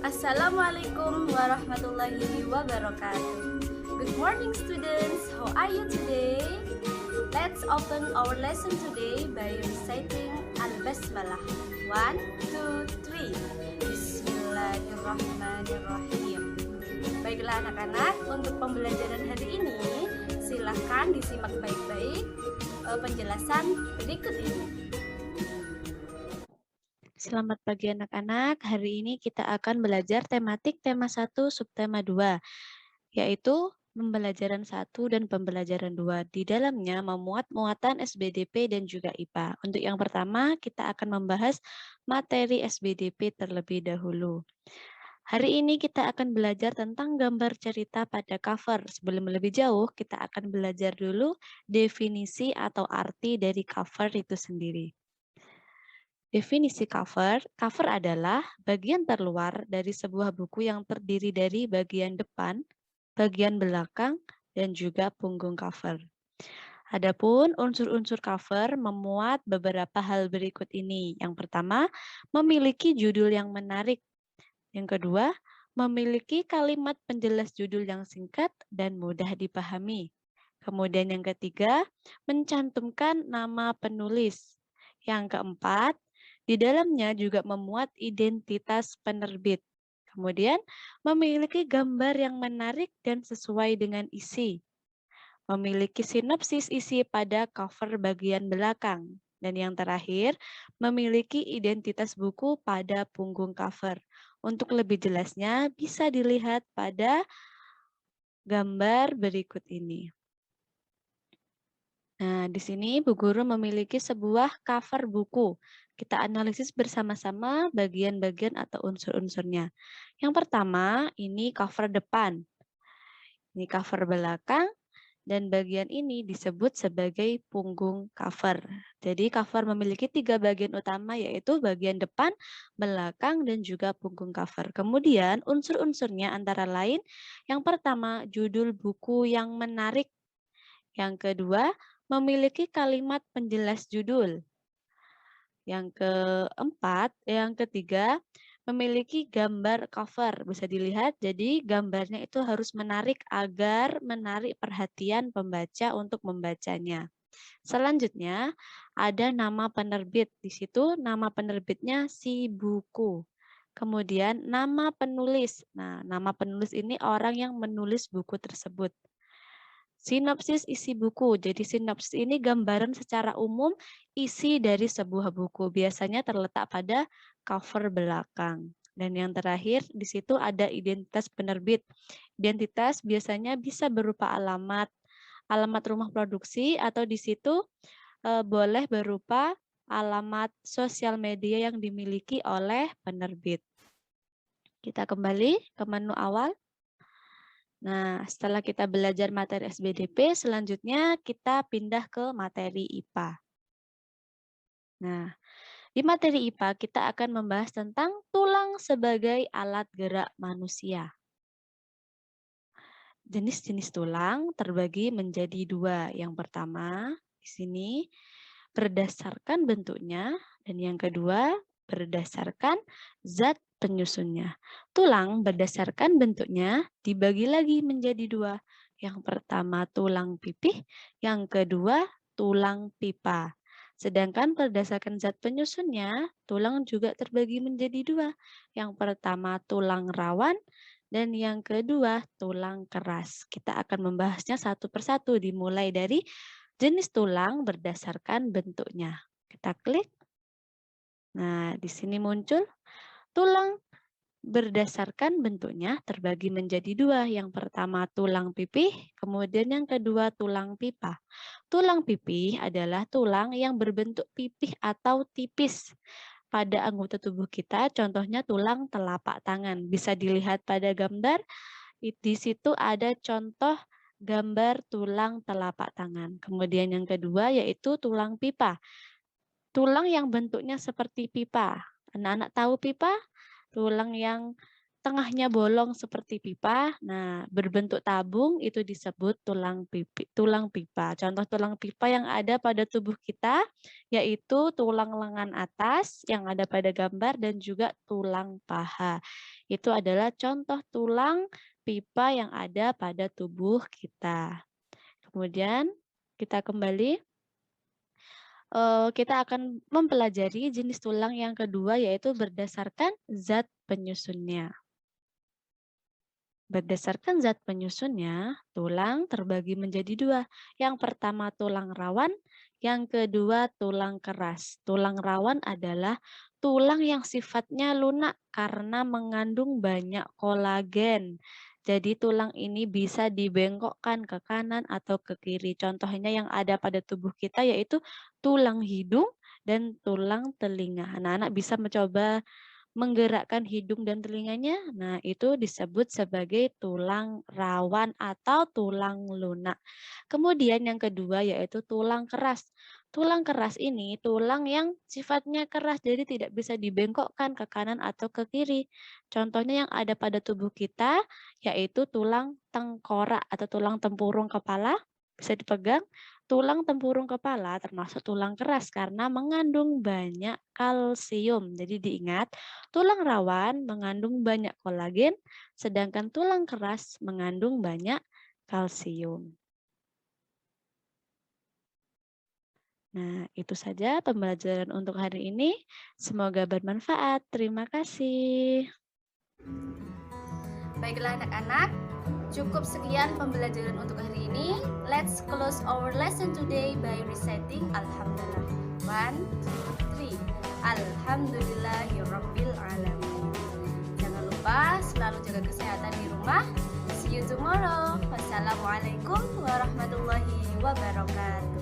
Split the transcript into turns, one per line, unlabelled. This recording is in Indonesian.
Assalamualaikum warahmatullahi wabarakatuh. Good morning students, how are you today? Let's open our lesson today by reciting Al-Basmalah. 1, 2, 3. Bismillahirrahmanirrahim. Baiklah anak-anak, untuk pembelajaran hari ini silahkan disimak baik-baik penjelasan berikut ini.
Selamat pagi anak-anak. Hari ini kita akan belajar tematik tema 1 subtema 2, yaitu pembelajaran 1 dan pembelajaran 2. Di dalamnya memuat muatan SBDP dan juga IPA. Untuk yang pertama, kita akan membahas materi SBDP terlebih dahulu. Hari ini kita akan belajar tentang gambar cerita pada cover. Sebelum lebih jauh, kita akan belajar dulu definisi atau arti dari cover itu sendiri. Definisi cover adalah bagian terluar dari sebuah buku yang terdiri dari bagian depan, bagian belakang, dan juga punggung cover. Adapun unsur-unsur cover memuat beberapa hal berikut ini. Yang pertama, memiliki judul yang menarik. Yang kedua, memiliki kalimat penjelas judul yang singkat dan mudah dipahami. Kemudian yang ketiga, mencantumkan nama penulis. Yang keempat, di dalamnya juga memuat identitas penerbit. Kemudian, memiliki gambar yang menarik dan sesuai dengan isi. Memiliki sinopsis isi pada cover bagian belakang. Dan yang terakhir, memiliki identitas buku pada punggung cover. Untuk lebih jelasnya, bisa dilihat pada gambar berikut ini. Nah, di sini Bu Guru memiliki sebuah cover buku. Kita analisis bersama-sama bagian-bagian atau unsur-unsurnya. Yang pertama, ini cover depan. Ini cover belakang, dan bagian ini disebut sebagai punggung cover. Jadi cover memiliki 3 bagian utama, yaitu bagian depan, belakang, dan juga punggung cover. Kemudian unsur-unsurnya antara lain, yang pertama, judul buku yang menarik. Yang kedua, memiliki kalimat penjelas judul. Yang ketiga, memiliki gambar cover. Bisa dilihat, jadi gambarnya itu harus menarik agar menarik perhatian pembaca untuk membacanya. Selanjutnya, ada nama penerbit. Di situ nama penerbitnya si buku. Kemudian nama penulis. Nah, nama penulis ini orang yang menulis buku tersebut. Sinopsis isi buku. Jadi sinopsis ini gambaran secara umum isi dari sebuah buku. Biasanya terletak pada cover belakang. Dan yang terakhir, di situ ada identitas penerbit. Identitas biasanya bisa berupa alamat rumah produksi, atau di situ boleh berupa alamat sosial media yang dimiliki oleh penerbit. Kita kembali ke menu awal. Nah, setelah kita belajar materi SBDP, selanjutnya kita pindah ke materi IPA. Nah, di materi IPA kita akan membahas tentang tulang sebagai alat gerak manusia. Jenis-jenis tulang terbagi menjadi 2. Yang pertama, di sini berdasarkan bentuknya, dan yang kedua berdasarkan zat penyusunnya. Tulang berdasarkan bentuknya dibagi lagi menjadi 2. Yang pertama tulang pipih, yang kedua tulang pipa. Sedangkan berdasarkan zat penyusunnya, tulang juga terbagi menjadi 2. Yang pertama tulang rawan, dan yang kedua tulang keras. Kita akan membahasnya satu persatu, dimulai dari jenis tulang berdasarkan bentuknya. Kita klik. Nah, di sini muncul tulang berdasarkan bentuknya terbagi menjadi 2. Yang pertama tulang pipih, kemudian yang kedua tulang pipa. Tulang pipih adalah tulang yang berbentuk pipih atau tipis pada anggota tubuh kita, contohnya tulang telapak tangan. Bisa dilihat pada gambar, di situ ada contoh gambar tulang telapak tangan. Kemudian yang kedua yaitu tulang pipa. Tulang yang bentuknya seperti pipa. Anak-anak tahu pipa? Tulang yang tengahnya bolong seperti pipa, nah berbentuk tabung itu disebut tulang pipa. Contoh tulang pipa yang ada pada tubuh kita yaitu tulang lengan atas yang ada pada gambar dan juga tulang paha. Itu adalah contoh tulang pipa yang ada pada tubuh kita. Kemudian kita kembali, kita akan mempelajari jenis tulang yang kedua yaitu berdasarkan zat penyusunnya. Berdasarkan zat penyusunnya, tulang terbagi menjadi dua. Yang pertama tulang rawan, yang kedua tulang keras. Tulang rawan adalah tulang yang sifatnya lunak karena mengandung banyak kolagen. Jadi tulang ini bisa dibengkokkan ke kanan atau ke kiri. Contohnya yang ada pada tubuh kita yaitu tulang hidung dan tulang telinga. Anak-anak bisa mencoba menggerakkan hidung dan telinganya, nah itu disebut sebagai tulang rawan atau tulang lunak. Kemudian yang kedua yaitu tulang keras. Tulang keras ini tulang yang sifatnya keras, jadi tidak bisa dibengkokkan ke kanan atau ke kiri. Contohnya yang ada pada tubuh kita yaitu tulang tengkorak atau tulang tempurung kepala, bisa dipegang. Tulang tempurung kepala termasuk tulang keras karena mengandung banyak kalsium. Jadi diingat, tulang rawan mengandung banyak kolagen, sedangkan tulang keras mengandung banyak kalsium. Nah, itu saja pembelajaran untuk hari ini. Semoga bermanfaat. Terima kasih.
Baiklah anak-anak, cukup sekian pembelajaran untuk hari ini. Let's close our lesson today by reciting Alhamdulillah. 1, 2, 3. Alhamdulillahirabbil alamin. Jangan lupa selalu jaga kesehatan di rumah. See you tomorrow. Wassalamualaikum warahmatullahi wabarakatuh.